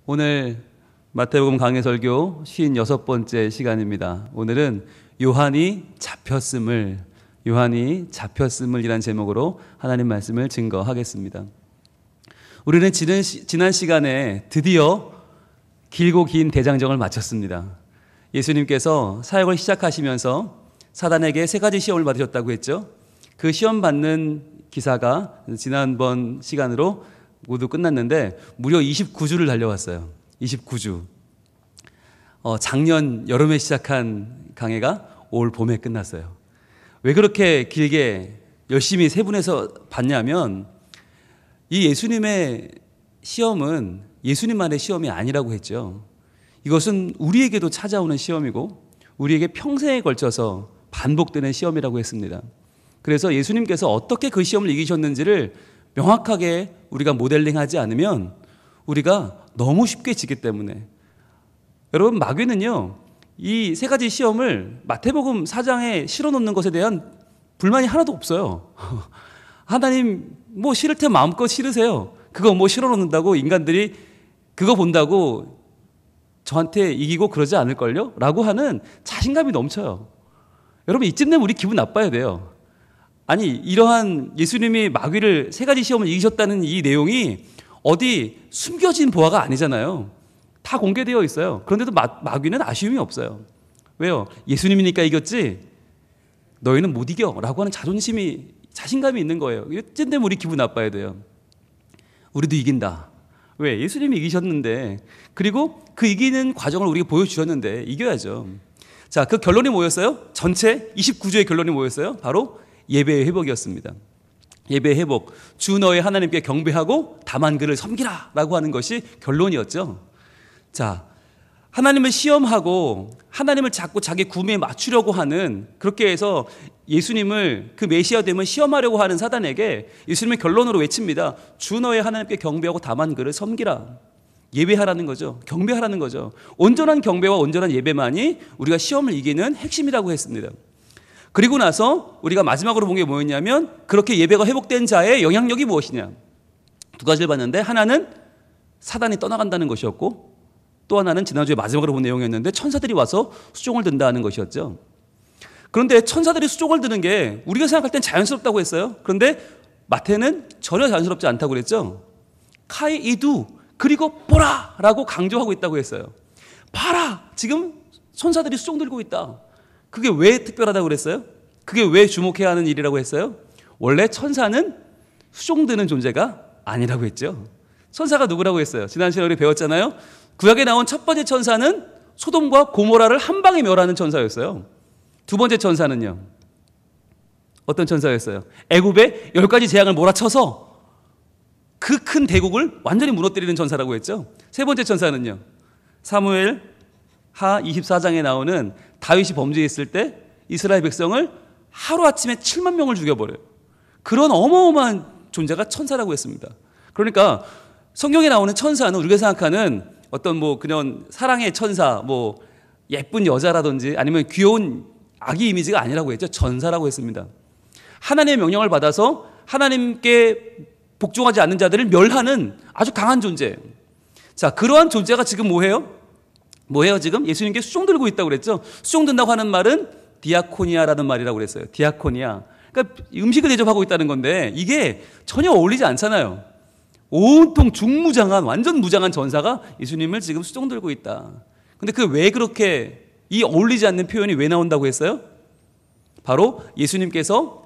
오늘 마태복음 강해 설교 56번째 시간입니다. 오늘은 요한이 잡혔음을 이란 제목으로 하나님 말씀을 증거하겠습니다. 우리는 지난 시간에 드디어 길고 긴 대장정을 마쳤습니다. 예수님께서 사역을 시작하시면서 사단에게 3가지 시험을 받으셨다고 했죠. 그 시험 받는 기사가 지난번 시간으로 모두 끝났는데 무려 29주를 달려왔어요. 29주. 작년 여름에 시작한 강해가 올 봄에 끝났어요. 왜 그렇게 길게 열심히 세분해서 봤냐면 이 예수님의 시험은 예수님만의 시험이 아니라고 했죠. 이것은 우리에게도 찾아오는 시험이고 우리에게 평생에 걸쳐서 반복되는 시험이라고 했습니다. 그래서 예수님께서 어떻게 그 시험을 이기셨는지를 명확하게 우리가 모델링하지 않으면 우리가 너무 쉽게 지기 때문에, 여러분, 마귀는요 이 3가지 시험을 마태복음 4장에 실어놓는 것에 대한 불만이 하나도 없어요. 하나님 싫을 때 마음껏 실으세요. 그거 실어놓는다고 인간들이 그거 본다고 저한테 이기고 그러지 않을걸요? 라고 하는 자신감이 넘쳐요. 여러분, 이쯤 되면 우리 기분 나빠야 돼요. 아니, 이러한 예수님이 마귀를 3가지 시험을 이기셨다는 이 내용이 어디 숨겨진 보화가 아니잖아요. 다 공개되어 있어요. 그런데도 마귀는 아쉬움이 없어요. 왜요? 예수님이니까 이겼지 너희는 못 이겨 라고 하는 자신감이 있는 거예요. 이쯤 되면 우리 기분 나빠야 돼요. 우리도 이긴다. 왜? 예수님이 이기셨는데, 그리고 그 이기는 과정을 우리가 보여주셨는데 이겨야죠. 자, 그 결론이 뭐였어요? 전체 29주의 결론이 뭐였어요? 바로 예배의 회복이었습니다. 예배의 회복. 주 너의 하나님께 경배하고 다만 그를 섬기라 라고 하는 것이 결론이었죠. 자, 하나님을 시험하고 하나님을 자꾸 자기 구미에 맞추려고 하는, 그렇게 해서 예수님을 그 메시아 됨을 시험하려고 하는 사단에게 예수님의 결론으로 외칩니다. 주 너의 하나님께 경배하고 다만 그를 섬기라. 예배하라는 거죠. 경배하라는 거죠. 온전한 경배와 온전한 예배만이 우리가 시험을 이기는 핵심이라고 했습니다. 그리고 나서 우리가 마지막으로 본 게 뭐였냐면, 그렇게 예배가 회복된 자의 영향력이 무엇이냐. 2가지를 봤는데, 하나는 사단이 떠나간다는 것이었고, 또 하나는 지난주에 마지막으로 본 내용이었는데 천사들이 와서 수종을 든다는 것이었죠. 그런데 천사들이 수종을 드는 게 우리가 생각할 땐 자연스럽다고 했어요. 그런데 마태는 전혀 자연스럽지 않다고 그랬죠. 카이 이두, 그리고 보라 라고 강조하고 있다고 했어요. 봐라, 지금 천사들이 수종 들고 있다. 그게 왜 특별하다고 그랬어요? 그게 왜 주목해야 하는 일이라고 했어요? 원래 천사는 수종드는 존재가 아니라고 했죠. 천사가 누구라고 했어요? 지난 시간에 우리 배웠잖아요. 구약에 나온 첫 번째 천사는 소돔과 고모라를 한 방에 멸하는 천사였어요. 2번째 천사는요, 어떤 천사였어요? 애굽에 10가지 재앙을 몰아쳐서 그 큰 대국을 완전히 무너뜨리는 천사라고 했죠. 3번째 천사는요, 사무엘 하 24장에 나오는 다윗이 범죄했을 때 이스라엘 백성을 하루아침에 7만 명을 죽여버려요. 그런 어마어마한 존재가 천사라고 했습니다. 그러니까 성경에 나오는 천사는 우리가 생각하는 어떤 그런 사랑의 천사, 예쁜 여자라든지 아니면 귀여운 아기 이미지가 아니라고 했죠. 전사라고 했습니다. 하나님의 명령을 받아서 하나님께 복종하지 않는 자들을 멸하는 아주 강한 존재. 자, 그러한 존재가 지금 뭐해요? 지금 예수님께 수종 들고 있다고 그랬죠. 수종 든다고 하는 말은 디아코니아라는 말이라고 그랬어요. 디아코니아. 그러니까 음식을 대접하고 있다는 건데 이게 전혀 어울리지 않잖아요. 온통 중무장한, 완전 무장한 전사가 예수님을 지금 수종 들고 있다. 근데 왜 그렇게 이 어울리지 않는 표현이 왜 나온다고 했어요? 바로 예수님께서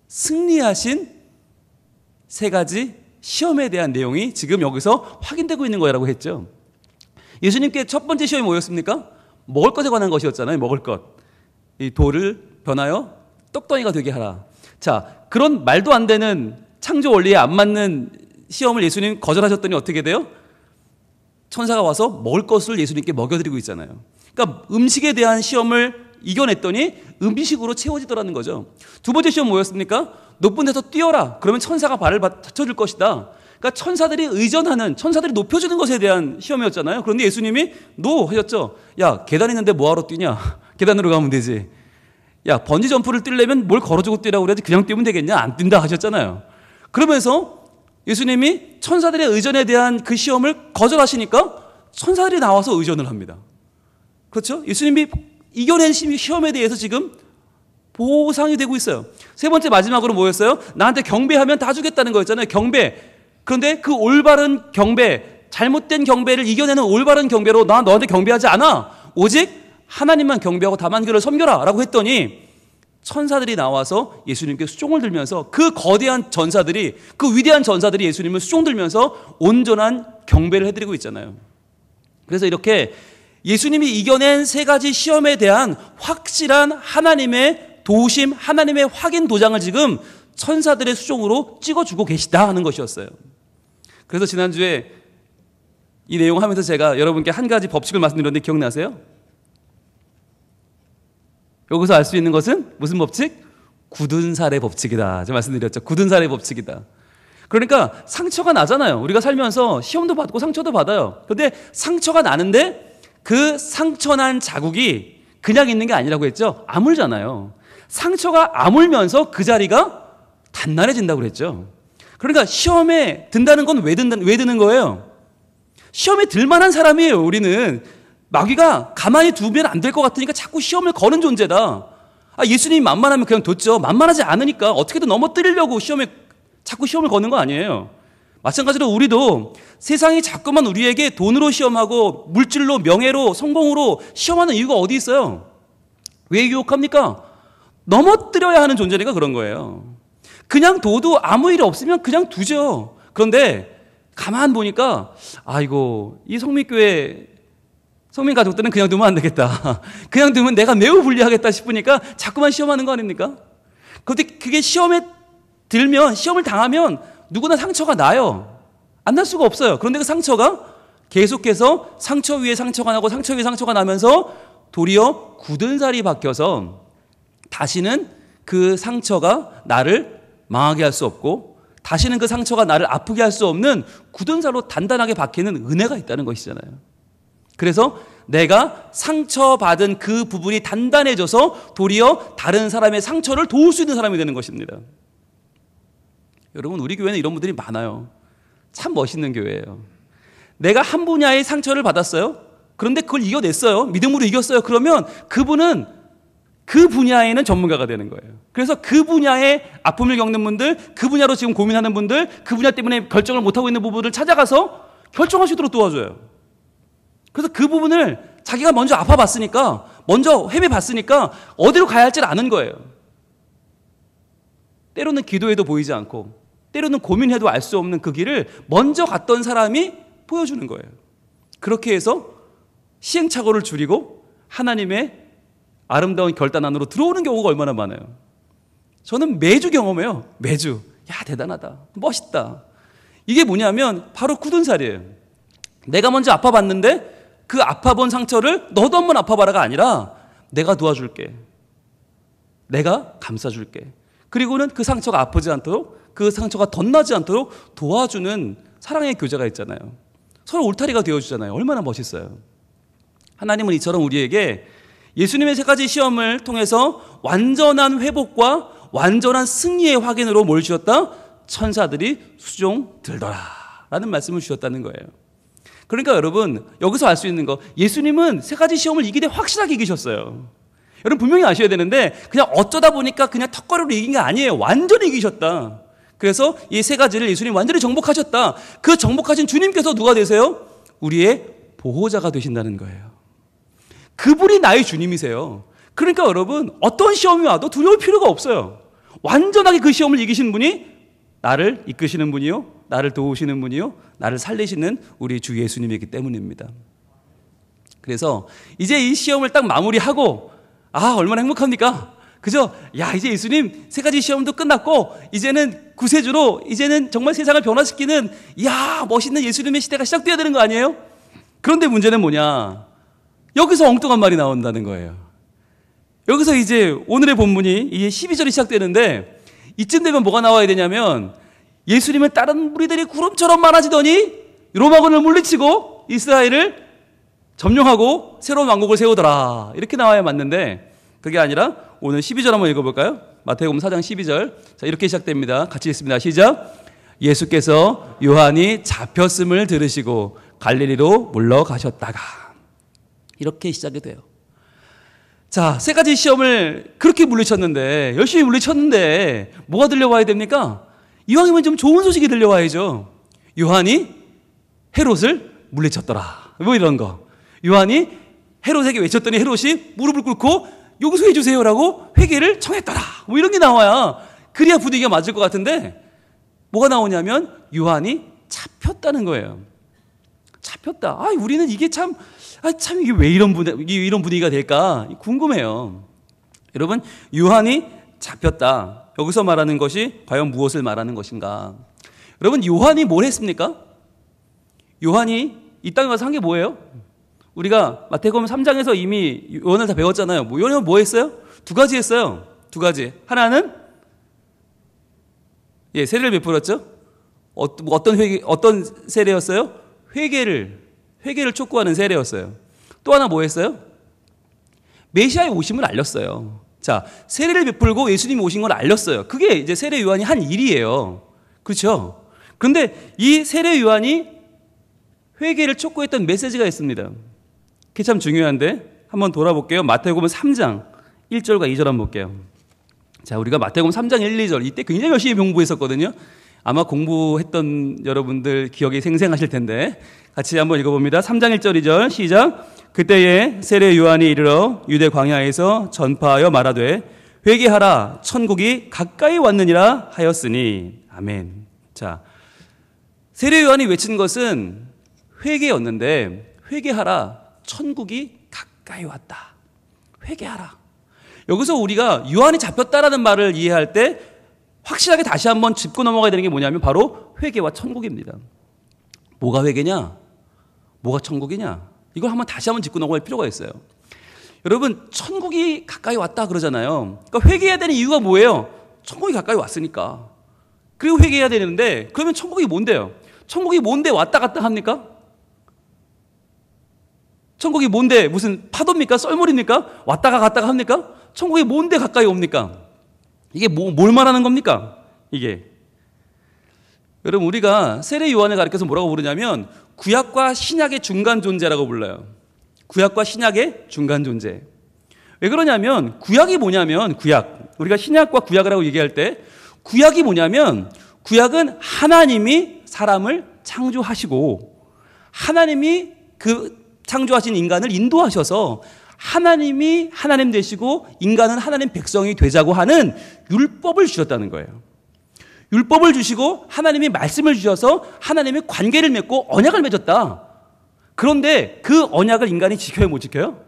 승리하신 3가지 시험에 대한 내용이 지금 여기서 확인되고 있는 거라고 했죠. 예수님께 첫 번째 시험이 뭐였습니까? 먹을 것에 관한 것이었잖아요. 먹을 것. 이 돌을 변하여 떡덩이가 되게 하라. 자, 그런 말도 안 되는 창조 원리에 안 맞는 시험을 예수님 거절하셨더니 어떻게 돼요? 천사가 와서 먹을 것을 예수님께 먹여드리고 있잖아요. 그러니까 음식에 대한 시험을 이겨냈더니 음식으로 채워지더라는 거죠. 2번째 시험 뭐였습니까? 높은 데서 뛰어라. 그러면 천사가 발을 받쳐줄 것이다. 그러니까 천사들이 의존하는, 천사들이 높여주는 것에 대한 시험이었잖아요. 그런데 예수님이 노 하셨죠. 야, 계단 있는데 뭐하러 뛰냐? 계단으로 가면 되지. 야, 번지 점프를 뛰려면 뭘 걸어주고 뛰라고 그래야지 그냥 뛰면 되겠냐? 안 뛴다 하셨잖아요. 그러면서 예수님이 천사들의 의전에 대한 그 시험을 거절하시니까 천사들이 나와서 의존을 합니다. 그렇죠? 예수님이 이겨낸 시험에 대해서 지금 보상이 되고 있어요. 세 번째 마지막으로 뭐였어요? 나한테 경배하면 다 주겠다는 거였잖아요. 경배. 그런데 그 올바른 경배, 잘못된 경배를 이겨내는 올바른 경배로 나 너한테 경배하지 않아. 오직 하나님만 경배하고 다만 그를 섬겨라 라고 했더니 천사들이 나와서 예수님께 수종을 들면서 그 거대한 전사들이, 그 위대한 전사들이 예수님을 수종 들면서 온전한 경배를 해드리고 있잖아요. 그래서 이렇게 예수님이 이겨낸 세 가지 시험에 대한 확실한 하나님의 도우심, 하나님의 확인 도장을 지금 천사들의 수종으로 찍어주고 계시다 하는 것이었어요. 그래서 지난주에 이 내용 하면서 제가 여러분께 한 가지 법칙을 말씀드렸는데 기억나세요? 여기서 알 수 있는 것은 무슨 법칙? 굳은 살의 법칙이다. 제가 말씀드렸죠. 굳은 살의 법칙이다. 그러니까 상처가 나잖아요. 우리가 살면서 시험도 받고 상처도 받아요. 그런데 상처가 나는데 그 상처난 자국이 그냥 있는 게 아니라고 했죠. 아물잖아요. 상처가 아물면서 그 자리가 단단해진다고 그랬죠. 그러니까 시험에 든다는 건 왜 드는 거예요? 시험에 들 만한 사람이에요. 우리는 마귀가 가만히 두면 안 될 것 같으니까 자꾸 시험을 거는 존재다. 예수님이 만만하면 그냥 뒀죠. 만만하지 않으니까 어떻게든 넘어뜨리려고 자꾸 시험을 거는 거 아니에요. 마찬가지로 우리도 세상이 자꾸만 우리에게 돈으로 시험하고 물질로, 명예로, 성공으로 시험하는 이유가 어디 있어요? 왜 유혹합니까? 넘어뜨려야 하는 존재니까 그런 거예요. 그냥 둬도 아무 일이 없으면 그냥 두죠. 그런데 가만 보니까 아이고 이 성민교회 성민 가족들은 그냥 두면 안 되겠다. 그냥 두면 내가 매우 불리하겠다 싶으니까 자꾸만 시험하는 거 아닙니까? 그런데 그게 시험에 들면, 시험을 당하면 누구나 상처가 나요. 안 날 수가 없어요. 그런데 그 상처가 계속해서 상처 위에 상처가 나고 상처 위에 상처가 나면서 도리어 굳은 살이 박혀서 다시는 그 상처가 나를 망하게 할 수 없고 다시는 그 상처가 나를 아프게 할 수 없는 굳은 살로 단단하게 박히는 은혜가 있다는 것이잖아요. 그래서 내가 상처받은 그 부분이 단단해져서 도리어 다른 사람의 상처를 도울 수 있는 사람이 되는 것입니다. 여러분, 우리 교회는 이런 분들이 많아요. 참 멋있는 교회예요. 내가 한 분야의 상처를 받았어요. 그런데 그걸 이겨냈어요. 믿음으로 이겼어요. 그러면 그분은 그 분야에는 전문가가 되는 거예요. 그래서 그 분야의 아픔을 겪는 분들, 그 분야로 지금 고민하는 분들, 그 분야 때문에 결정을 못하고 있는 부분을 찾아가서 결정할 수 있도록 도와줘요. 그래서 그 부분을 자기가 먼저 아파봤으니까, 먼저 헤매봤으니까 어디로 가야 할지를 아는 거예요. 때로는 기도해도 보이지 않고 때로는 고민해도 알 수 없는 그 길을 먼저 갔던 사람이 보여주는 거예요. 그렇게 해서 시행착오를 줄이고 하나님의 아름다운 결단 안으로 들어오는 경우가 얼마나 많아요. 저는 매주 경험해요. 매주. 야, 대단하다. 멋있다. 이게 뭐냐면 바로 굳은 살이에요. 내가 먼저 아파봤는데 그 아파본 상처를 너도 한번 아파봐라가 아니라 내가 도와줄게. 내가 감싸줄게. 그리고는 그 상처가 아프지 않도록, 그 상처가 덧나지 않도록 도와주는 사랑의 교제가 있잖아요. 서로 울타리가 되어주잖아요. 얼마나 멋있어요. 하나님은 이처럼 우리에게 예수님의 세 가지 시험을 통해서 완전한 회복과 완전한 승리의 확인으로 뭘 주셨다? 천사들이 수종 들더라 라는 말씀을 주셨다는 거예요. 그러니까 여러분, 여기서 알 수 있는 거, 예수님은 세 가지 시험을 이기되 확실하게 이기셨어요. 여러분 분명히 아셔야 되는데 그냥 어쩌다 보니까 그냥 턱걸이로 이긴 게 아니에요. 완전히 이기셨다. 그래서 이 세 가지를 예수님 완전히 정복하셨다. 그 정복하신 주님께서 누가 되세요? 우리의 보호자가 되신다는 거예요. 그분이 나의 주님이세요. 그러니까 여러분, 어떤 시험이 와도 두려울 필요가 없어요. 완전하게 그 시험을 이기신 분이 나를 이끄시는 분이요, 나를 도우시는 분이요, 나를 살리시는 우리 주 예수님이기 때문입니다. 그래서 이제 이 시험을 딱 마무리하고 얼마나 행복합니까? 그죠? 야, 이제 예수님 세 가지 시험도 끝났고 이제는 구세주로, 이제는 정말 세상을 변화시키는 멋있는 예수님의 시대가 시작돼야 되는 거 아니에요? 그런데 문제는 뭐냐? 여기서 엉뚱한 말이 나온다는 거예요. 여기서 이제 오늘의 본문이 이게 12절이 시작되는데 이쯤 되면 뭐가 나와야 되냐면 예수님은 다른 무리들이 구름처럼 많아지더니 로마군을 물리치고 이스라엘을 점령하고 새로운 왕국을 세우더라. 이렇게 나와야 맞는데 그게 아니라 오늘 12절 한번 읽어볼까요? 마태복음 4장 12절. 자, 이렇게 시작됩니다. 같이 읽습니다. 시작. 예수께서 요한이 잡혔음을 들으시고 갈릴리로 물러가셨다가 이렇게 시작이 돼요. 자, 세 가지 시험을 그렇게 물리쳤는데, 열심히 물리쳤는데 뭐가 들려와야 됩니까? 이왕이면 좀 좋은 소식이 들려와야죠. 요한이 헤롯을 물리쳤더라, 뭐 이런 거. 요한이 헤롯에게 외쳤더니 헤롯이 무릎을 꿇고 용서해 주세요라고 회개를 청했더라, 뭐 이런 게 나와야 그래야 분위기가 맞을 것 같은데, 뭐가 나오냐면 요한이 잡혔다는 거예요. 잡혔다. 우리는 이게 참 이게 왜 이런 분위기가 될까 궁금해요. 여러분, 요한이 잡혔다. 여기서 말하는 것이 과연 무엇을 말하는 것인가? 여러분, 요한이 뭘 했습니까? 요한이 이 땅에 가서 한 게 뭐예요? 우리가 마태복음 3장에서 이미 요한을 다 배웠잖아요. 요한은 뭐 했어요? 두 가지 했어요. 두 가지. 하나는 세례를 베풀었죠. 어떤 세례였어요? 회개를 촉구하는 세례였어요. 또 하나 뭐 했어요? 메시아의 오심을 알렸어요. 자, 세례를 베풀고 예수님이 오신 걸 알렸어요. 그게 이제 세례 요한이 한 일이에요. 그렇죠? 그런데 이 세례 요한이 회개를 촉구했던 메시지가 있습니다. 그게 참 중요한데 한번 돌아볼게요. 마태복음 3장 1절과 2절 한번 볼게요. 자, 우리가 마태복음 3장 1, 2절 이때 굉장히 열심히 공부했었거든요. 아마 공부했던 여러분들 기억이 생생하실 텐데 같이 한번 읽어봅니다. 3장 1절 2절 시작. 그때에 세례 요한이 이르러 유대 광야에서 전파하여 말하되 회개하라 천국이 가까이 왔느니라 하였으니. 아멘. 자, 세례 요한이 외친 것은 회개였는데, 회개하라 천국이 가까이 왔다. 회개하라. 여기서 우리가 요한이 잡혔다라는 말을 이해할 때 확실하게 다시 한번 짚고 넘어가야 되는 게 뭐냐면 바로 회개와 천국입니다. 뭐가 회개냐? 뭐가 천국이냐? 이걸 다시 한번 짚고 넘어갈 필요가 있어요. 여러분, 천국이 가까이 왔다 그러잖아요. 그러니까 회개해야 되는 이유가 뭐예요? 천국이 가까이 왔으니까. 그리고 회개해야 되는데, 그러면 천국이 뭔데요? 천국이 뭔데 왔다 갔다 합니까? 천국이 뭔데 무슨 파도입니까? 썰물입니까? 왔다가 갔다가 합니까? 천국이 뭔데 가까이 옵니까? 이게 뭘 말하는 겁니까? 이게. 여러분, 우리가 세례 요한을 가리켜서 뭐라고 부르냐면 구약과 신약의 중간 존재라고 불러요. 구약과 신약의 중간 존재. 왜 그러냐면 구약이 뭐냐면 우리가 신약과 구약이라고 얘기할 때 구약이 뭐냐면 구약은 하나님이 사람을 창조하시고 하나님이 그 창조하신 인간을 인도하셔서 하나님이 하나님 되시고 인간은 하나님 백성이 되자고 하는 율법을 주셨다는 거예요. 율법을 주시고 하나님이 말씀을 주셔서 하나님이 관계를 맺고 언약을 맺었다. 그런데 그 언약을 인간이 지켜요, 못 지켜요?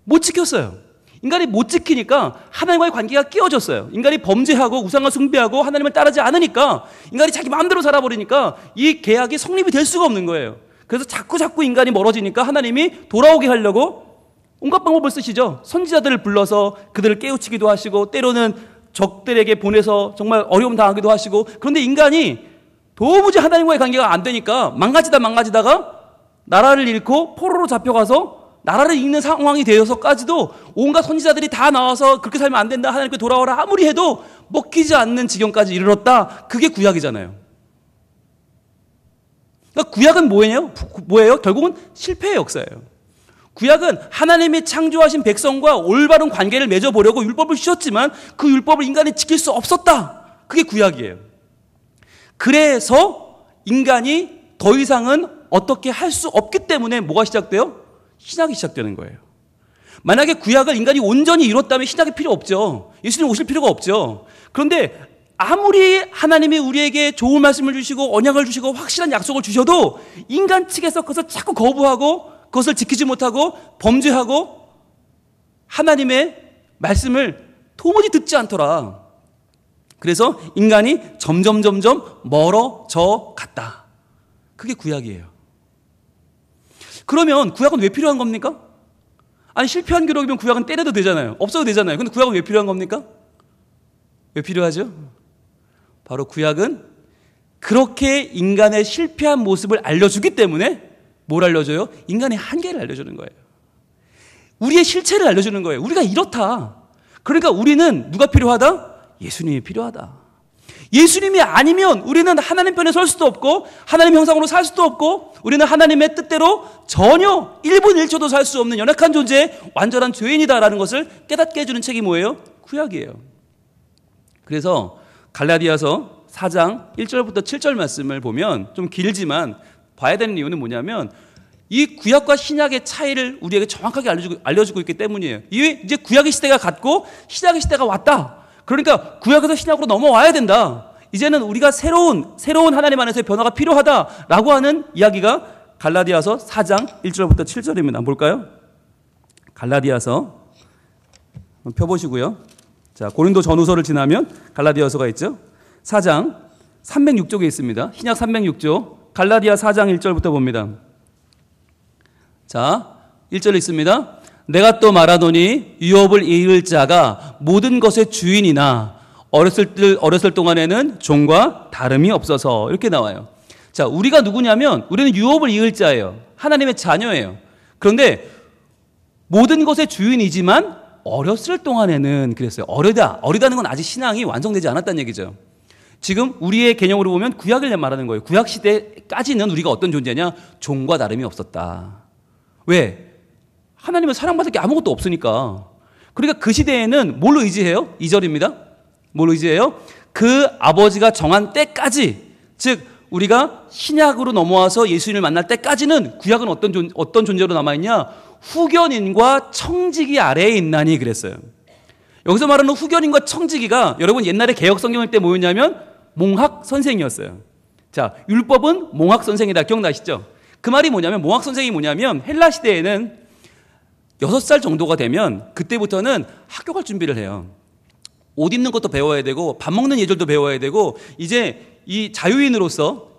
못 지켰어요. 인간이 못 지키니까 하나님과의 관계가 깨어졌어요. 인간이 범죄하고 우상을 숭배하고 하나님을 따르지 않으니까 인간이 자기 마음대로 살아버리니까 이 계약이 성립이 될 수가 없는 거예요. 그래서 자꾸 인간이 멀어지니까 하나님이 돌아오게 하려고 온갖 방법을 쓰시죠. 선지자들을 불러서 그들을 깨우치기도 하시고 때로는 적들에게 보내서 정말 어려움 당하기도 하시고, 그런데 인간이 도무지 하나님과의 관계가 안 되니까 망가지다가 나라를 잃고 포로로 잡혀가서 나라를 잃는 상황이 되어서까지도 온갖 선지자들이 다 나와서 그렇게 살면 안 된다, 하나님께 돌아오라 아무리 해도 먹히지 않는 지경까지 이르렀다. 그게 구약이잖아요. 그러니까 구약은 뭐예요? 결국은 실패의 역사예요. 구약은 하나님이 창조하신 백성과 올바른 관계를 맺어보려고 율법을 주셨지만 그 율법을 인간이 지킬 수 없었다. 그게 구약이에요. 그래서 인간이 더 이상은 어떻게 할 수 없기 때문에 뭐가 시작돼요? 신약이 시작되는 거예요. 만약에 구약을 인간이 온전히 이뤘다면 신약이 필요 없죠. 예수님 오실 필요가 없죠. 그런데 아무리 하나님이 우리에게 좋은 말씀을 주시고 언약을 주시고 확실한 약속을 주셔도 인간 측에서 그것을 자꾸 거부하고 그것을 지키지 못하고 범죄하고 하나님의 말씀을 도무지 듣지 않더라. 그래서 인간이 점점 멀어져 갔다. 그게 구약이에요. 그러면 구약은 왜 필요한 겁니까? 아니, 실패한 기록이면 구약은 때려도 되잖아요. 없어도 되잖아요. 근데 구약은 왜 필요한 겁니까? 왜 필요하죠? 바로 구약은 그렇게 인간의 실패한 모습을 알려주기 때문에 뭘 알려줘요? 인간의 한계를 알려주는 거예요. 우리의 실체를 알려주는 거예요. 우리가 이렇다. 그러니까 우리는 누가 필요하다? 예수님이 필요하다. 예수님이 아니면 우리는 하나님 편에 설 수도 없고 하나님 형상으로 살 수도 없고 우리는 하나님의 뜻대로 전혀 1분 1초도 살 수 없는 연약한 존재, 완전한 죄인이다라는 것을 깨닫게 해주는 책이 뭐예요? 구약이에요. 그래서 갈라디아서 4장 1절부터 7절 말씀을 보면 좀 길지만 봐야 되는 이유는 뭐냐면 이 구약과 신약의 차이를 우리에게 정확하게 알려주고 있기 때문이에요. 이제 구약의 시대가 갔고 신약의 시대가 왔다. 그러니까 구약에서 신약으로 넘어와야 된다. 이제는 우리가 새로운 하나님 안에서의 변화가 필요하다라고 하는 이야기가 갈라디아서 4장 1절부터 7절입니다. 한번 볼까요? 갈라디아서 한번 펴보시고요. 자, 고린도 전후서를 지나면 갈라디아서가 있죠. 4장 306쪽에 있습니다. 신약 306쪽 갈라디아 4장 1절부터 봅니다. 자, 1절 있습니다. 내가 또 말하노니 유업을 이을 자가 모든 것의 주인이나 어렸을 동안에는 종과 다름이 없어서 이렇게 나와요. 자, 우리가 누구냐면 우리는 유업을 이을 자예요. 하나님의 자녀예요. 그런데 모든 것의 주인이지만 어렸을 동안에는 그랬어요. 어리다는 건 아직 신앙이 완성되지 않았다는 얘기죠. 지금 우리의 개념으로 보면 구약을 말하는 거예요. 구약 시대까지는 우리가 어떤 존재냐? 종과 다름이 없었다. 왜? 하나님은 사랑받을 게 아무것도 없으니까. 그러니까 그 시대에는 뭘로 의지해요? 2절입니다. 뭘로 의지해요? 그 아버지가 정한 때까지, 즉 우리가 신약으로 넘어와서 예수님을 만날 때까지는 구약은 어떤 존재로 남아있냐? 후견인과 청지기 아래에 있나니 그랬어요. 여기서 말하는 후견인과 청지기가 여러분 옛날에 개혁 성경일 때 뭐였냐면 몽학 선생이었어요. 자, 율법은 몽학 선생이다. 기억나시죠? 그 말이 뭐냐면 몽학 선생이 뭐냐면 헬라 시대에는 6살 정도가 되면 그때부터는 학교 갈 준비를 해요. 옷 입는 것도 배워야 되고 밥 먹는 예절도 배워야 되고 이제 이 자유인으로서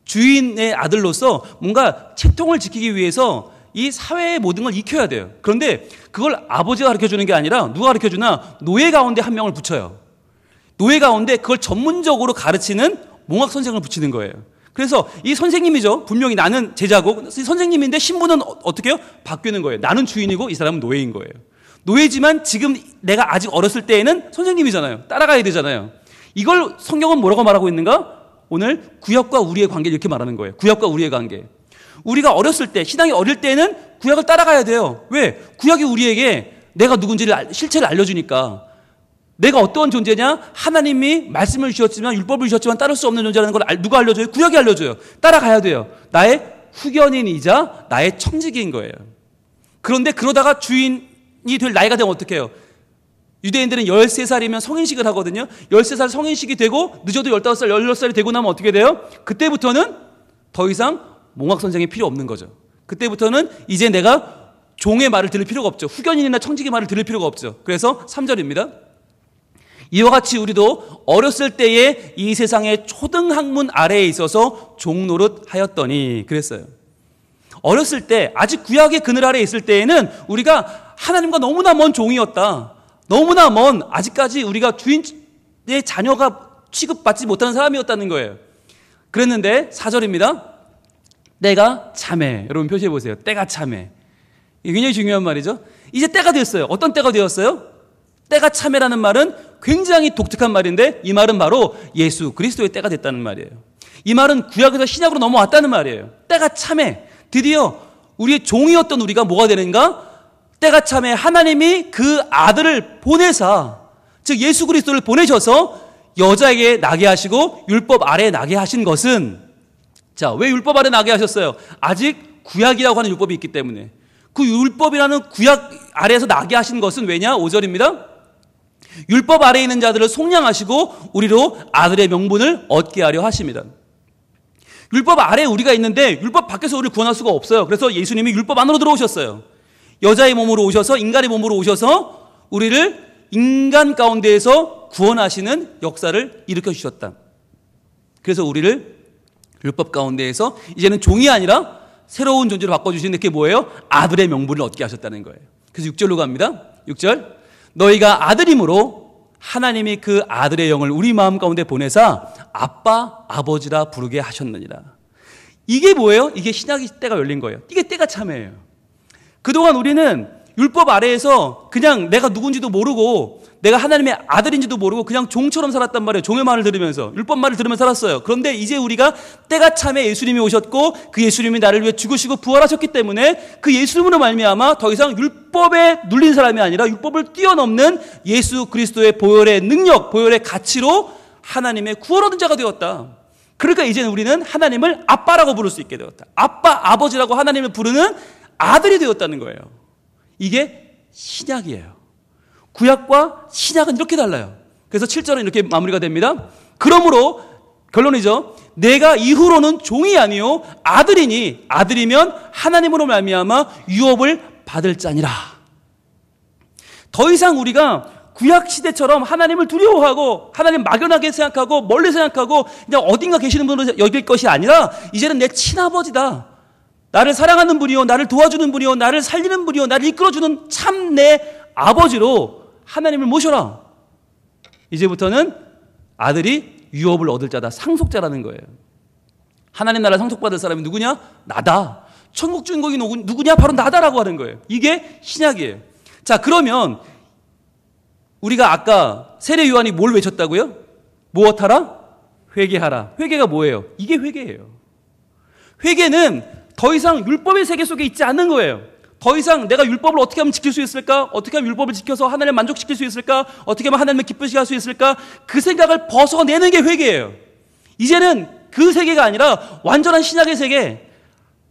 주인의 아들로서 뭔가 채통을 지키기 위해서 이 사회의 모든 걸 익혀야 돼요. 그런데 그걸 아버지가 가르쳐주는 게 아니라 누가 가르쳐주나? 노예 가운데 한 명을 붙여요. 노예 가운데 그걸 전문적으로 가르치는 몽학 선생을 붙이는 거예요. 그래서 이 선생님이죠. 분명히 나는 제자고 선생님인데 신분은 어떻게 해요? 바뀌는 거예요. 나는 주인이고 이 사람은 노예인 거예요. 노예지만 지금 내가 아직 어렸을 때에는 선생님이잖아요. 따라가야 되잖아요. 이걸 성경은 뭐라고 말하고 있는가? 오늘 구약과 우리의 관계를 이렇게 말하는 거예요. 구약과 우리의 관계. 우리가 어렸을 때, 신앙이 어릴 때는 구약을 따라가야 돼요. 왜? 구약이 우리에게 내가 누군지를 실체를 알려주니까. 내가 어떤 존재냐? 하나님이 말씀을 주셨지만 율법을 주셨지만 따를 수 없는 존재라는 걸 누가 알려줘요? 구약이 알려줘요. 따라가야 돼요. 나의 후견인이자 나의 청지기인 거예요. 그런데 그러다가 주인이 될 나이가 되면 어떻게 해요? 유대인들은 13살이면 성인식을 하거든요. 13살 성인식이 되고 늦어도 15살, 16살이 되고 나면 어떻게 돼요? 그때부터는 더 이상 몽학 선생이 필요 없는 거죠. 그때부터는 이제 내가 종의 말을 들을 필요가 없죠. 후견인이나 청지기 말을 들을 필요가 없죠. 그래서 3절입니다. 이와 같이 우리도 어렸을 때에 이 세상의 초등학문 아래에 있어서 종노릇 하였더니 그랬어요. 어렸을 때 아직 구약의 그늘 아래에 있을 때에는 우리가 하나님과 너무나 먼 종이었다. 너무나 먼 아직까지 우리가 주인의 자녀가 취급받지 못하는 사람이었다는 거예요. 그랬는데 4절입니다. 때가 참해. 여러분 표시해 보세요. 때가 참해. 이게 굉장히 중요한 말이죠. 이제 때가 됐어요. 어떤 때가 되었어요? 때가 참해라는 말은 굉장히 독특한 말인데 이 말은 바로 예수 그리스도의 때가 됐다는 말이에요. 이 말은 구약에서 신약으로 넘어왔다는 말이에요. 때가 참해. 드디어 우리의 종이었던 우리가 뭐가 되는가? 때가 참해. 하나님이 그 아들을 보내사, 즉 예수 그리스도를 보내셔서 여자에게 나게 하시고 율법 아래에 나게 하신 것은, 자, 왜 율법 아래 나게 하셨어요? 아직 구약이라고 하는 율법이 있기 때문에. 그 율법이라는 구약 아래에서 나게 하신 것은 왜냐? 5절입니다. 율법 아래에 있는 자들을 속량하시고 우리로 아들의 명분을 얻게 하려 하십니다. 율법 아래에 우리가 있는데 율법 밖에서 우리를 구원할 수가 없어요. 그래서 예수님이 율법 안으로 들어오셨어요. 여자의 몸으로 오셔서, 인간의 몸으로 오셔서 우리를 인간 가운데에서 구원하시는 역사를 일으켜 주셨다. 그래서 우리를 율법 가운데에서 이제는 종이 아니라 새로운 존재로 바꿔주시는 게 뭐예요? 아들의 명분을 얻게 하셨다는 거예요. 그래서 6절로 갑니다. 6절. 너희가 아들임으로 하나님이 그 아들의 영을 우리 마음 가운데 보내사 아빠, 아버지라 부르게 하셨느니라. 이게 뭐예요? 이게 신약의 때가 열린 거예요. 이게 때가 참해예요. 그동안 우리는 율법 아래에서 그냥 내가 누군지도 모르고 내가 하나님의 아들인지도 모르고 그냥 종처럼 살았단 말이에요. 종의 말을 들으면서, 율법 말을 들으면서 살았어요. 그런데 이제 우리가 때가 참에 예수님이 오셨고 그 예수님이 나를 위해 죽으시고 부활하셨기 때문에 그 예수님으로 말미암아 더 이상 율법에 눌린 사람이 아니라 율법을 뛰어넘는 예수 그리스도의 보혈의 능력, 보혈의 가치로 하나님의 구원 얻은 자가 되었다. 그러니까 이제는 우리는 하나님을 아빠라고 부를 수 있게 되었다. 아빠, 아버지라고 하나님을 부르는 아들이 되었다는 거예요. 이게 신약이에요. 구약과 신약은 이렇게 달라요. 그래서 7절은 이렇게 마무리가 됩니다. 그러므로 결론이죠. 내가 이후로는 종이 아니요 아들이니 아들이면 하나님으로 말미암아 유업을 받을 자니라. 더 이상 우리가 구약 시대처럼 하나님을 두려워하고 하나님 막연하게 생각하고 멀리 생각하고 그냥 어딘가 계시는 분으로 여길 것이 아니라 이제는 내 친아버지다. 나를 사랑하는 분이요, 나를 도와주는 분이요, 나를 살리는 분이요, 나를 이끌어주는 참 내 아버지로 하나님을 모셔라. 이제부터는 아들이 유업을 얻을 자다. 상속자라는 거예요. 하나님 나라 상속받을 사람이 누구냐? 나다. 천국 주인공이 누구냐? 바로 나다라고 하는 거예요. 이게 신약이에요. 자, 그러면 우리가 아까 세례 요한이 뭘 외쳤다고요? 무엇하라? 회개하라. 회개가 뭐예요? 이게 회개예요. 회개는 더 이상 율법의 세계 속에 있지 않는 거예요. 더 이상 내가 율법을 어떻게 하면 지킬 수 있을까? 어떻게 하면 율법을 지켜서 하나님을 만족시킬 수 있을까? 어떻게 하면 하나님을 기쁘시게 할 수 있을까? 그 생각을 벗어내는 게 회개예요. 이제는 그 세계가 아니라 완전한 신약의 세계,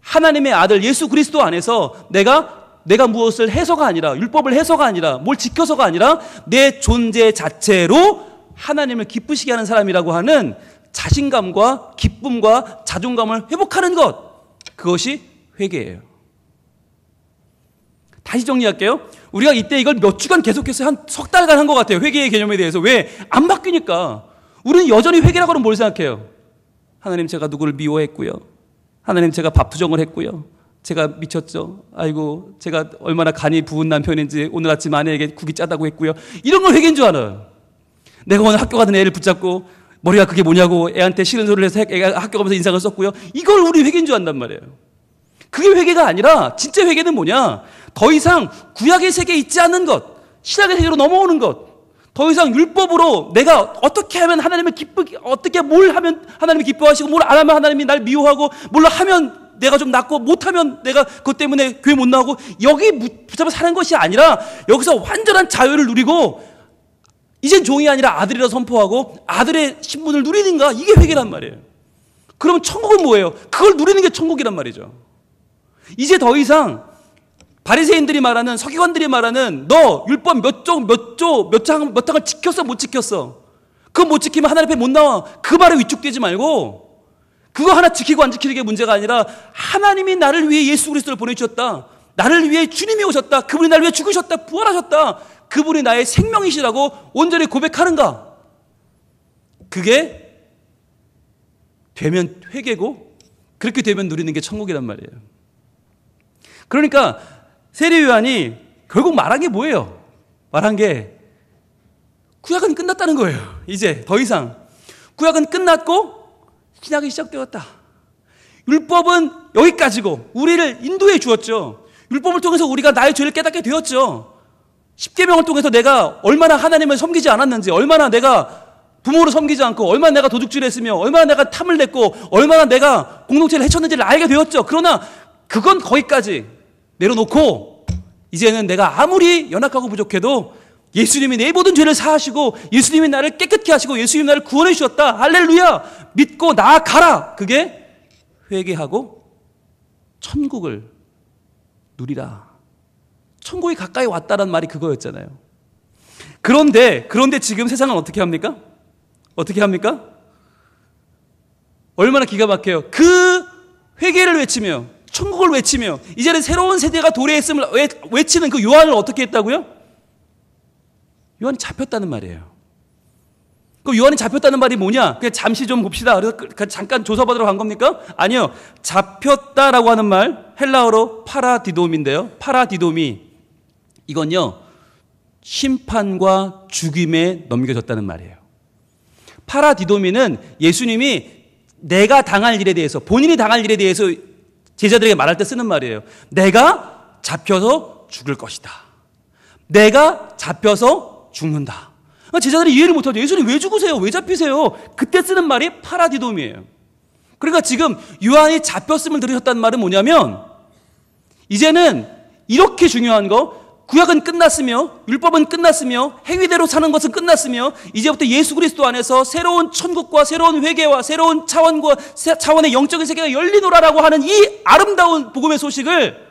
하나님의 아들 예수 그리스도 안에서 내가 무엇을 해서가 아니라, 율법을 해서가 아니라, 뭘 지켜서가 아니라 내 존재 자체로 하나님을 기쁘시게 하는 사람이라고 하는 자신감과 기쁨과 자존감을 회복하는 것, 그것이 회개예요. 다시 정리할게요. 우리가 이때 이걸 몇 주간 계속해서 한 석 달간 한 것 같아요. 회개의 개념에 대해서. 왜? 안 바뀌니까. 우리는 여전히 회개라고 하면 뭘 생각해요? 하나님, 제가 누구를 미워했고요. 하나님, 제가 밥투정을 했고요. 제가 미쳤죠. 아이고, 제가 얼마나 간이 부은 남편인지 오늘 아침 아내에게 국이 짜다고 했고요. 이런 걸 회개인 줄 알아요. 내가 오늘 학교 가던 애를 붙잡고 머리가 그게 뭐냐고 애한테 싫은 소리를 해서 애가 학교 가면서 인상을 썼고요. 이걸 우리 회개인 줄 안단 말이에요. 그게 회개가 아니라 진짜 회개는 뭐냐? 더 이상 구약의 세계에 있지 않는 것, 신약의 세계로 넘어오는 것, 더 이상 율법으로 내가 어떻게 하면 하나님을 어떻게 뭘 하면 하나님이 기뻐하시고 뭘 안 하면 하나님이 날 미워하고 뭘 하면 내가 좀 낫고 못하면 내가 그것 때문에 교회 못 나오고 여기 붙잡아 사는 것이 아니라 여기서 완전한 자유를 누리고 이젠 종이 아니라 아들이라 선포하고 아들의 신분을 누리는가? 이게 회개란 말이에요. 그러면 천국은 뭐예요? 그걸 누리는 게 천국이란 말이죠. 이제 더 이상 바리새인들이 말하는, 서기관들이 말하는 너 율법 몇 장을 지켰어 못 지켰어? 그거 못 지키면 하나님 앞에 못 나와. 그 말에 위축되지 말고 그거 하나 지키고 안 지키는 게 문제가 아니라 하나님이 나를 위해 예수 그리스도를 보내주셨다. 나를 위해 주님이 오셨다. 그분이 나를 위해 죽으셨다. 부활하셨다. 그분이 나의 생명이시라고 온전히 고백하는가? 그게 되면 회개고 그렇게 되면 누리는 게 천국이란 말이에요. 그러니까 세례 요한이 결국 말한 게 뭐예요? 말한 게 구약은 끝났다는 거예요. 이제 더 이상 구약은 끝났고 신약이 시작되었다. 율법은 여기까지고 우리를 인도해 주었죠. 율법을 통해서 우리가 나의 죄를 깨닫게 되었죠. 십계명을 통해서 내가 얼마나 하나님을 섬기지 않았는지, 얼마나 내가 부모를 섬기지 않고, 얼마나 내가 도둑질을 했으며, 얼마나 내가 탐을 냈고, 얼마나 내가 공동체를 해쳤는지를 알게 되었죠. 그러나 그건 거기까지 내려놓고 이제는 내가 아무리 연약하고 부족해도 예수님이 내 모든 죄를 사하시고 예수님이 나를 깨끗게 하시고 예수님이 나를 구원해 주셨다. 할렐루야. 믿고 나아가라. 그게 회개하고 천국을 누리라. 천국이 가까이 왔다는 말이 그거였잖아요. 그런데 지금 세상은 어떻게 합니까? 어떻게 합니까? 얼마나 기가 막혀요. 그 회개를 외치며 천국을 외치며 이제는 새로운 세대가 도래했음을 외치는 그 요한을 어떻게 했다고요? 요한이 잡혔다는 말이에요. 그럼 요한이 잡혔다는 말이 뭐냐? 그냥 잠시 좀 봅시다. 그래서 잠깐 조사받으러 간 겁니까? 아니요. 잡혔다라고 하는 말 헬라어로 파라디돔인데요. 파라디돔이 이건요 심판과 죽임에 넘겨졌다는 말이에요. 파라디도미는 예수님이 내가 당할 일에 대해서, 본인이 당할 일에 대해서 제자들에게 말할 때 쓰는 말이에요. 내가 잡혀서 죽을 것이다. 내가 잡혀서 죽는다. 제자들이 이해를 못하죠. 예수님 왜 죽으세요? 왜 잡히세요? 그때 쓰는 말이 파라디돔이에요. 그러니까 지금 요한이 잡혔음을 들으셨다는 말은 뭐냐면 이제는 이렇게 중요한 거, 구약은 끝났으며 율법은 끝났으며 행위대로 사는 것은 끝났으며 이제부터 예수 그리스도 안에서 새로운 천국과 새로운 회개와 새로운 차원의 영적인 세계가 열리노라라고 하는 이 아름다운 복음의 소식을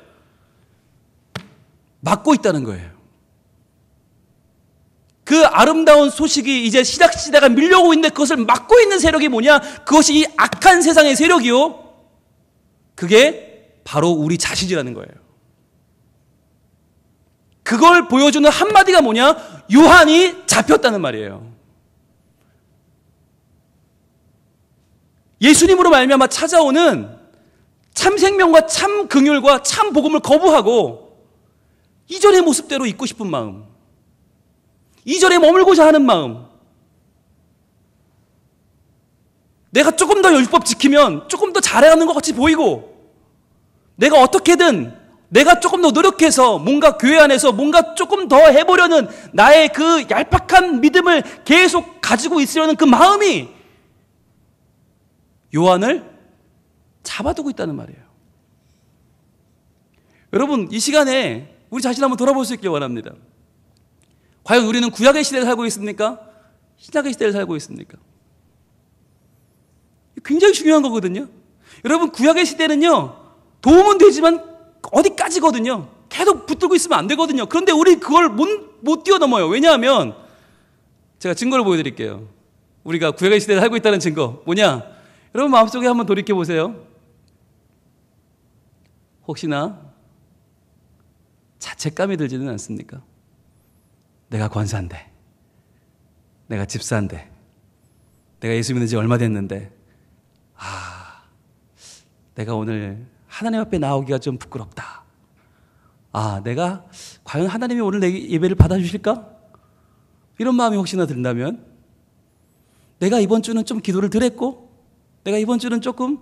막고 있다는 거예요. 그 아름다운 소식이 이제 신약시대가 밀려오고 있는데 그것을 막고 있는 세력이 뭐냐? 그것이 이 악한 세상의 세력이요. 그게 바로 우리 자신이라는 거예요. 그걸 보여주는 한마디가 뭐냐? 요한이 잡혔다는 말이에요. 예수님으로 말미암아 찾아오는 참 생명과 참 긍휼과 참 복음을 거부하고 이전의 모습대로 있고 싶은 마음, 이전에 머물고자 하는 마음, 내가 조금 더 율법 지키면 조금 더 잘하는 것 같이 보이고 내가 어떻게든 내가 조금 더 노력해서 뭔가 교회 안에서 뭔가 조금 더 해보려는 나의 그 얄팍한 믿음을 계속 가지고 있으려는 그 마음이 요한을 잡아두고 있다는 말이에요. 여러분, 이 시간에 우리 자신 한번 돌아볼 수 있길 원합니다. 과연 우리는 구약의 시대를 살고 있습니까? 신약의 시대를 살고 있습니까? 굉장히 중요한 거거든요. 여러분, 구약의 시대는요, 도움은 되지만 어디까지거든요. 계속 붙들고 있으면 안 되거든요. 그런데 우리 그걸 못 뛰어넘어요. 왜냐하면 제가 증거를 보여드릴게요. 우리가 구약의 시대를 살고 있다는 증거 뭐냐? 여러분 마음속에 한번 돌이켜보세요. 혹시나 자책감이 들지는 않습니까? 내가 권사인데, 내가 집사인데, 내가 예수 믿는 지 얼마 됐는데 내가 오늘 하나님 앞에 나오기가 좀 부끄럽다. 내가 과연 하나님이 오늘 내 예배를 받아주실까? 이런 마음이 혹시나 든다면 내가 이번 주는 좀 기도를 덜 했고 내가 이번 주는 조금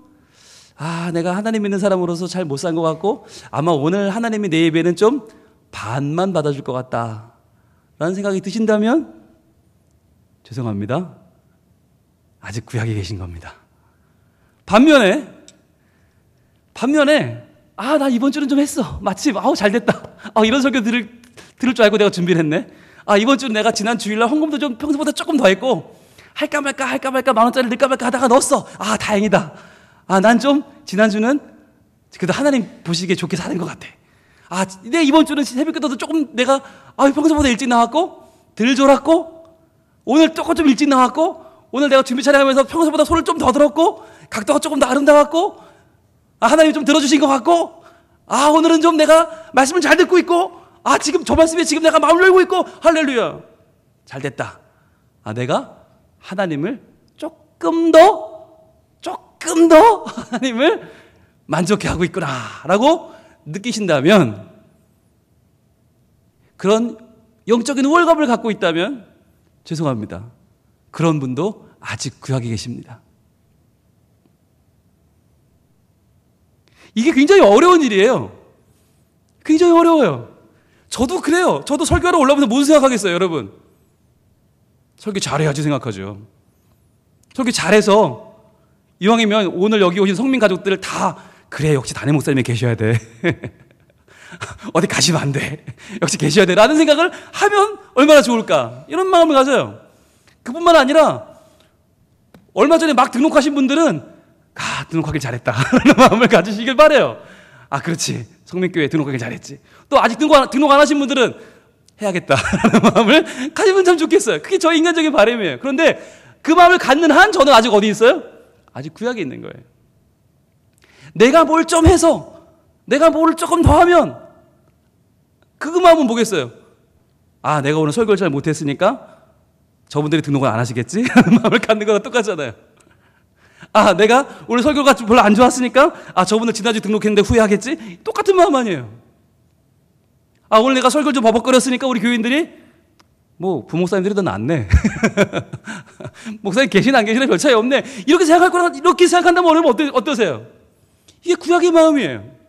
내가 하나님 믿는 사람으로서 잘 못 산 것 같고 아마 오늘 하나님이 내 예배는 좀 반만 받아줄 것 같다 라는 생각이 드신다면 죄송합니다. 아직 구약에 계신 겁니다. 반면에 나 이번 주는 좀 했어. 마침 잘 됐다. 이런 설교 들을 줄 알고 내가 준비를 했네. 이번 주는 내가 지난 주일날 헌금도 좀 평소보다 조금 더 했고 할까 말까 10,000원짜리 넣을까 말까 하다가 넣었어. 다행이다. 난 좀 지난주는 그래도 하나님 보시기에 좋게 사는 것 같아. 내 이번 주는 새벽기도도 조금 내가 평소보다 일찍 나왔고 덜 졸았고 오늘 조금 좀 일찍 나왔고 오늘 내가 준비 촬영하면서 평소보다 손을 좀 더 들었고 각도가 조금 더 아름다웠고 하나님이 좀 들어주신 것 같고 오늘은 좀 내가 말씀을 잘 듣고 있고 지금 저 말씀에 지금 내가 마음을 열고 있고 할렐루야 잘 됐다. 내가 하나님을 조금 더 하나님을 만족해 하고 있구나 라고 느끼신다면 그런 영적인 우월감을 갖고 있다면 죄송합니다. 그런 분도 아직 구약에 계십니다. 이게 굉장히 어려운 일이에요. 굉장히 어려워요. 저도 그래요. 저도 설교하러 올라오면서 무슨 생각하겠어요, 여러분? 설교 잘해야지 생각하죠. 설교 잘해서 이왕이면 오늘 여기 오신 성민 가족들을 다 그래 역시 담임 목사님이 계셔야 돼. 어디 가시면 안 돼. 역시 계셔야 돼. 라는 생각을 하면 얼마나 좋을까. 이런 마음을 가져요. 그뿐만 아니라 얼마 전에 막 등록하신 분들은 등록하길 잘했다 라는 마음을 가지시길 바라요. 그렇지. 성민교회 등록하길 잘했지. 또 아직 등록 안 하신 분들은 해야겠다 라는 마음을 가지면 참 좋겠어요. 그게 저의 인간적인 바람이에요. 그런데 그 마음을 갖는 한 저는 아직 어디 있어요? 아직 구약에 있는 거예요. 내가 뭘 좀 해서 내가 뭘 조금 더 하면 그 마음은 뭐겠어요? 내가 오늘 설교를 잘 못했으니까 저분들이 등록을 안 하시겠지? 라는 마음을 갖는 거랑 똑같잖아요. 내가 오늘 설교가 별로 안 좋았으니까 저분들 지난주 등록했는데 후회하겠지? 똑같은 마음 아니에요. 오늘 내가 설교를 좀 버벅거렸으니까 우리 교인들이 부목사님들이 더 낫네. 목사님 계시나 안 계시나 별 차이 없네. 이렇게 생각할 거랑 이렇게 생각한다면 여러분 어떠세요? 이게 구약의 마음이에요.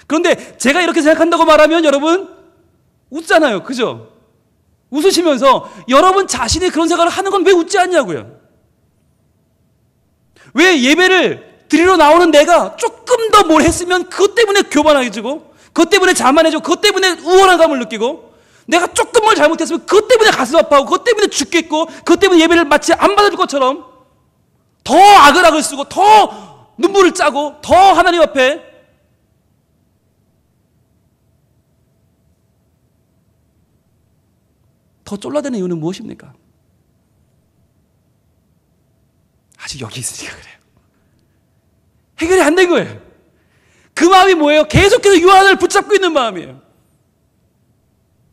그런데 제가 이렇게 생각한다고 말하면 여러분 웃잖아요. 그죠? 웃으시면서 여러분 자신이 그런 생각을 하는 건 왜 웃지 않냐고요. 왜 예배를 드리러 나오는 내가 조금 더 뭘 했으면 그것 때문에 교만해지고, 그것 때문에 자만해지고, 그것 때문에 우월한 감을 느끼고, 내가 조금 뭘 잘못했으면 그것 때문에 가슴 아파하고, 그것 때문에 죽겠고, 그것 때문에 예배를 마치 안 받아줄 것처럼 더 악을 쓰고, 더 눈물을 짜고, 더 하나님 앞에 더 쫄라대는 이유는 무엇입니까? 아직 여기 있으니까 그래요. 해결이 안 된 거예요. 그 마음이 뭐예요? 계속해서 유한을 붙잡고 있는 마음이에요.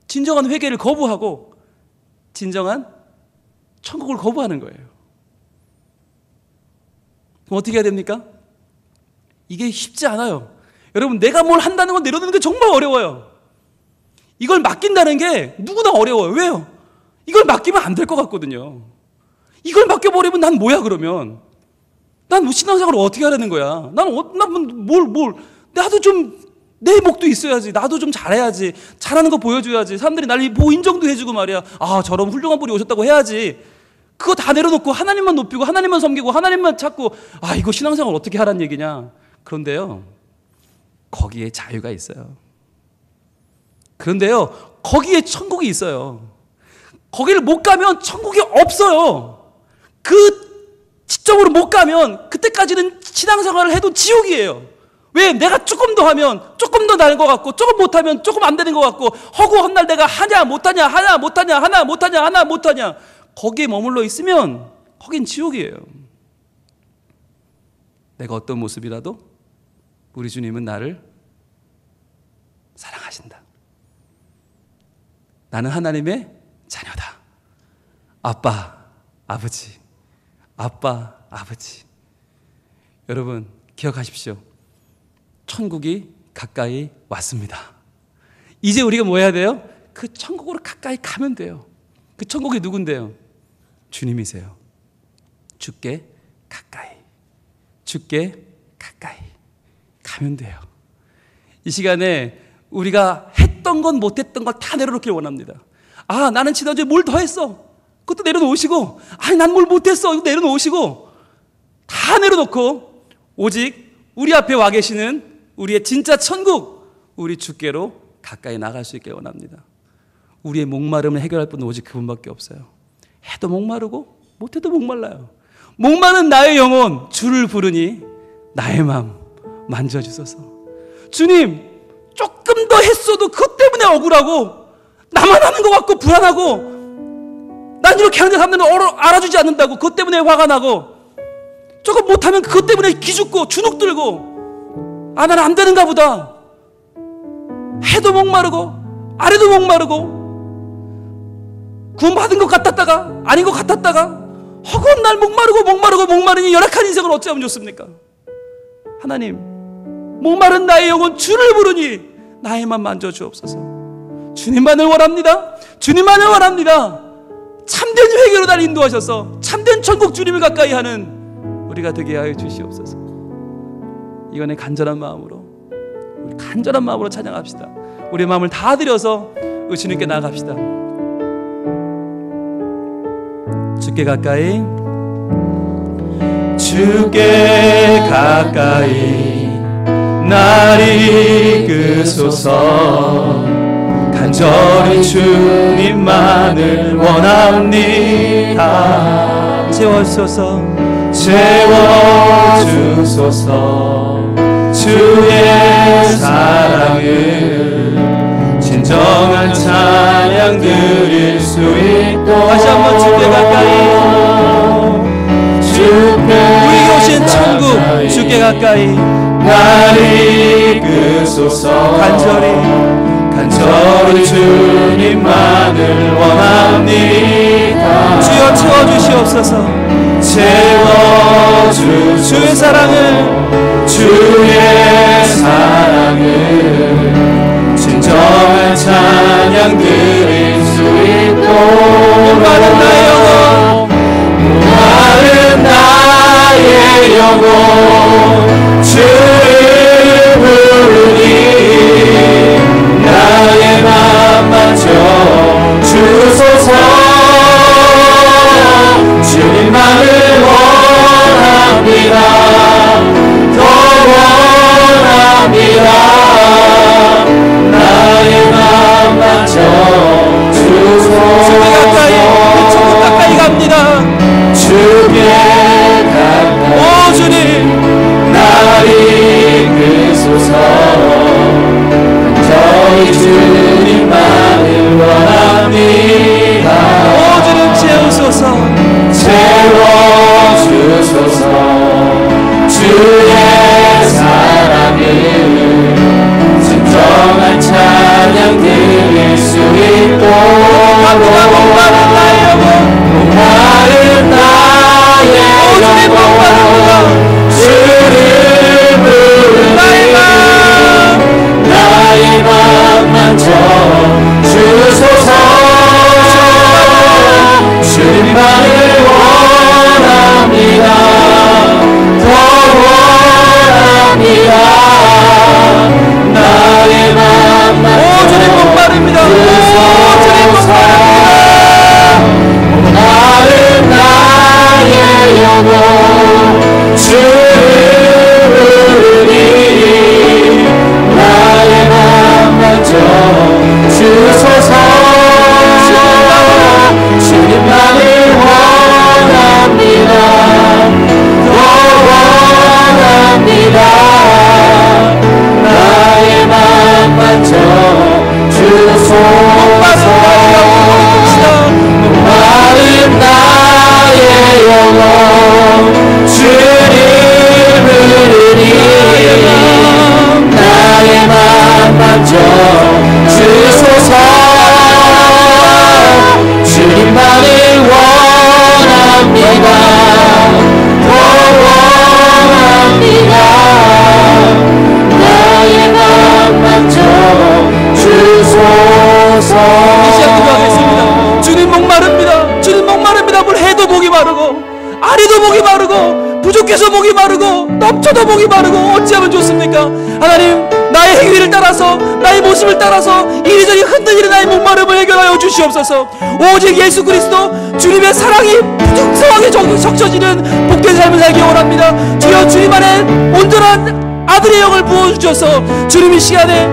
진정한 회개를 거부하고 진정한 천국을 거부하는 거예요. 그럼 어떻게 해야 됩니까? 이게 쉽지 않아요. 여러분, 내가 뭘 한다는 건 내려놓는 게 정말 어려워요. 이걸 맡긴다는 게 누구나 어려워요. 왜요? 이걸 맡기면 안 될 것 같거든요. 이걸 맡겨버리면 난 뭐야, 그러면? 난 뭐 신앙생활을 어떻게 하라는 거야? 나도 좀, 내 목도 있어야지. 나도 좀 잘해야지. 잘하는 거 보여줘야지. 사람들이 날 보고 인정도 해주고 말이야. 아, 저런 훌륭한 분이 오셨다고 해야지. 그거 다 내려놓고 하나님만 높이고, 하나님만 섬기고, 하나님만 찾고, 아, 이거 신앙생활 어떻게 하라는 얘기냐? 그런데요, 거기에 자유가 있어요. 그런데요, 거기에 천국이 있어요. 거기를 못 가면 천국이 없어요. 그 지점으로 못 가면 그때까지는 신앙생활을 해도 지옥이에요. 왜? 내가 조금 더 하면 조금 더 나은 것 같고, 조금 못하면 조금 안 되는 것 같고, 허구 헛날 내가 하냐 못하냐, 하나 못하냐, 하나 못하냐, 하나 못하냐, 거기에 머물러 있으면 거긴 지옥이에요. 내가 어떤 모습이라도 우리 주님은 나를 사랑하신다. 나는 하나님의 자녀다. 아빠, 아버지. 아빠, 아버지. 여러분, 기억하십시오. 천국이 가까이 왔습니다. 이제 우리가 뭐 해야 돼요? 그 천국으로 가까이 가면 돼요. 그 천국이 누군데요? 주님이세요. 주께 가까이. 주께 가까이 가면 돼요. 이 시간에 우리가 했던 건 못했던 걸 다 내려놓길 원합니다. 아, 나는 지난주에 뭘 더 했어. 그것도 내려놓으시고, 아니, 난 뭘 못했어. 이거 내려놓으시고, 다 내려놓고, 오직 우리 앞에 와 계시는 우리의 진짜 천국, 우리 주께로 가까이 나갈 수 있게 원합니다. 우리의 목마름을 해결할 분은 오직 그분밖에 없어요. 해도 목마르고, 못해도 목말라요. 목마른 나의 영혼, 주를 부르니 나의 마음 만져주소서. 주님, 조금 더 했어도 그것 때문에 억울하고, 나만 하는 것 같고 불안하고, 난 이렇게 하는데 사람들은 알아주지 않는다고 그것 때문에 화가 나고, 조금 못하면 그것 때문에 기죽고 주눅 들고, 아, 나는 안 되는가 보다. 해도 목마르고 안 해도 목마르고, 구원받은 것 같았다가 아닌 것 같았다가, 허구한 날 목마르니 열악한 인생을 어찌하면 좋습니까? 하나님, 목마른 나의 영혼 주를 부르니 나의 맘 만져주옵소서. 주님만을 원합니다. 주님만을 원합니다. 참된 회개로 날 인도하셔서 참된 천국 주님을 가까이 하는 우리가 되게 하여 주시옵소서. 이번에 간절한 마음으로, 우리 간절한 마음으로 찬양합시다. 우리의 마음을 다 드려서 주님께 나아갑시다. 주께 가까이, 주께 가까이 날 이끄소서. 간절히 주님만을 원합니다. 채워주소서, 채워주소서. 주의 사랑을 진정한 찬양 드릴 수 있도록. 다시 한번 주께 가까이, 우리에게 오신 천국 주께 가까이 날 이끄소서. 간절히 주님만을 원합니다. 주여 채워주시옵소서. 주의 사랑을 진정한 찬양 드릴 수 있도록. 목마른 나의 영혼 주를 부르니 나의 맘 만져 주소서. 부족해서 목이 마르고 넘쳐도 목이 마르고 어찌하면 좋습니까? 하나님, 나의 행위를 따라서, 나의 모습을 따라서 이리저리 흔들리는 나의 목마름을 해결하여 주시옵소서. 오직 예수 그리스도 주님의 사랑이 풍성하게 적셔지는 복된 삶을 살기 원합니다. 주여, 주님 안에 온전한 아들의 영을 부어주셔서 주님 이 시간에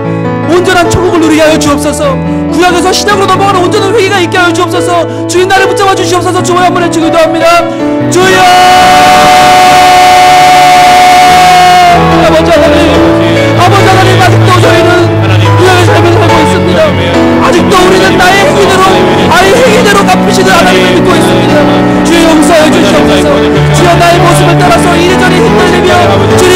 온전한 천국을 누리게 하여 주옵소서. 구약에서 신약으로 넘어가는 온전한 회개가 있게 하여 주옵소서. 주님, 나를 붙잡아 주시옵소서. 주여 한번 외치고 기도합니다. 주여! 아버지 하나님, 아버지 하나님, 아직도 저희는 구약의 삶을 살고 있습니다. 아직도 우리는 나의 행위대로, 나의 행위대로 갚으시는 하나님을 믿고 있습니다. 주여, 용서해 주시옵소서. 주여, 나의 모습을 따라서 이리저리 흔들리며 주님,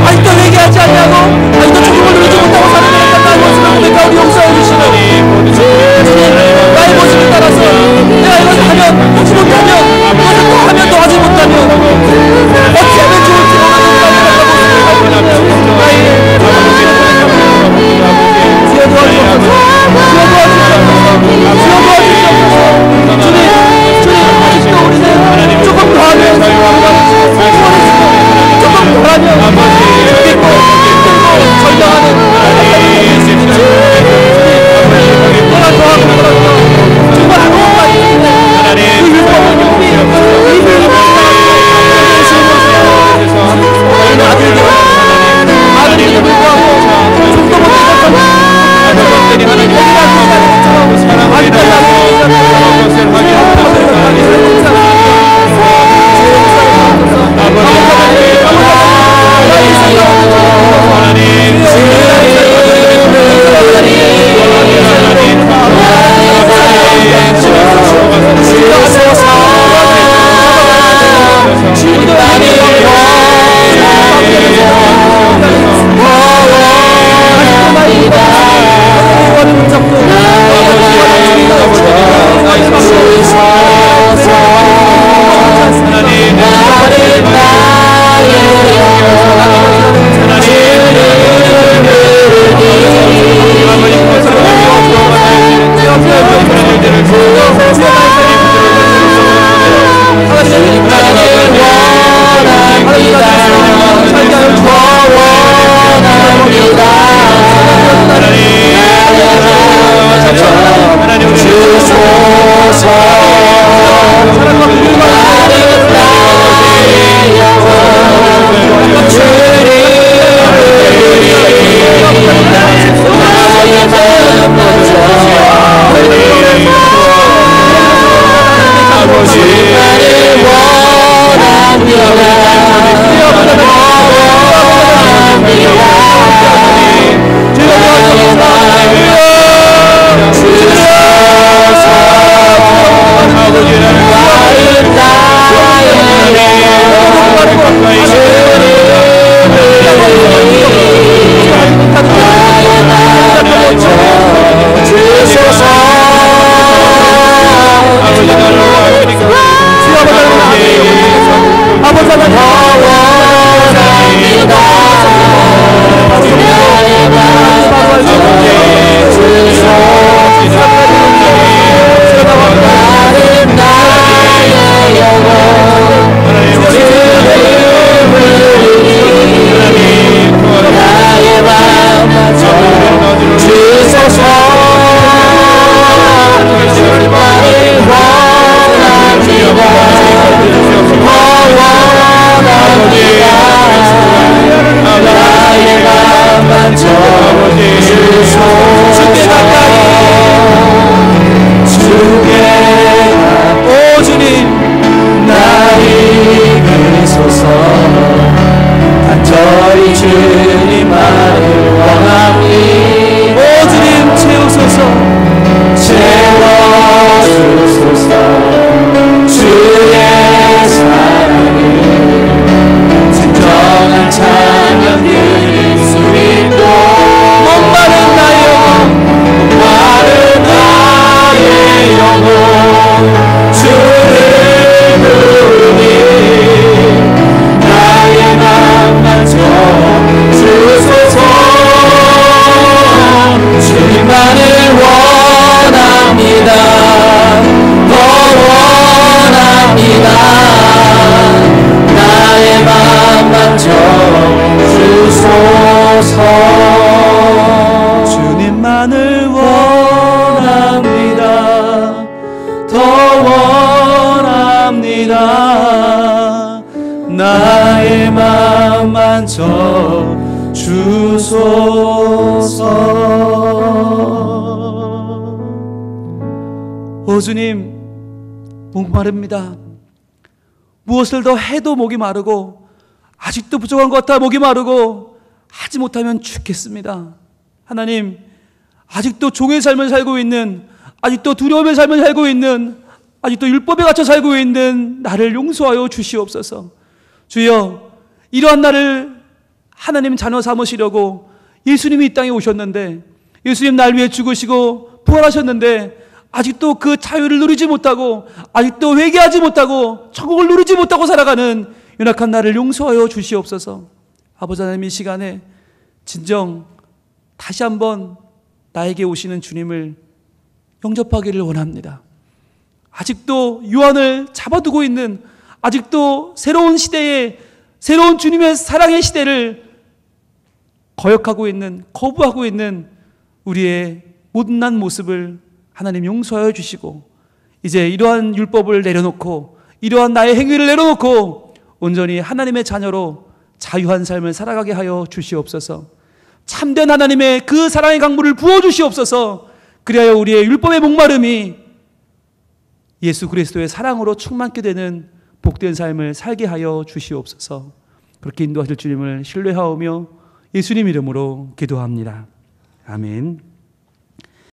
아직도 회개하지 않냐고, 아직도 천국을 누리지 못하고 사는 나의 모습을 고백하오니 용서해 주시고, 주님, 나의 모습을 따라서 내가 이것을 하면 하지 못하면, 이것을 또 하면 또 하지 못하면 어떻게 하면 좋을지 주여 도와주옵소서. 주여 도와주옵소서. 주여 도와주옵소서. 주님, 아직도 우리는 조금 더 하면 조금 더 하면 믿고 힘들고 절망하는 내가 더 하고 싶어서 정말 아무것도 있는데 그 율법을 용기 아들들이 불구하고 좀더 못했던 아들들이 하나님의 목마른 나의 주님만을 원합니다. 더 원합니다. 나의 마음 만져 주소서. 오 주님, 목마릅니다. 무엇을 더 해도 목이 마르고 아직도 부족한 것 같아 목이 마르고 하지 못하면 죽겠습니다. 하나님, 아직도 종의 삶을 살고 있는, 아직도 두려움의 삶을 살고 있는, 아직도 율법에 갇혀 살고 있는 나를 용서하여 주시옵소서. 주여, 이러한 나를 하나님 자녀 삼으시려고 예수님이 이 땅에 오셨는데, 예수님 날 위해 죽으시고 부활하셨는데 아직도 그 자유를 누리지 못하고, 아직도 회개하지 못하고 천국을 누리지 못하고 살아가는 연약한 나를 용서하여 주시옵소서. 아버지 하나님, 이 시간에 진정 다시 한번 나에게 오시는 주님을 영접하기를 원합니다. 아직도 유한을 잡아두고 있는, 아직도 새로운 시대에, 새로운 주님의 사랑의 시대를 거역하고 있는, 거부하고 있는 우리의 못난 모습을 하나님 용서하여 주시고, 이제 이러한 율법을 내려놓고, 이러한 나의 행위를 내려놓고 온전히 하나님의 자녀로 자유한 삶을 살아가게 하여 주시옵소서. 참된 하나님의 그 사랑의 강물을 부어주시옵소서. 그리하여 우리의 율법의 목마름이 예수 그리스도의 사랑으로 충만케 되는 복된 삶을 살게 하여 주시옵소서. 그렇게 인도하실 주님을 신뢰하오며 예수님 이름으로 기도합니다. 아멘.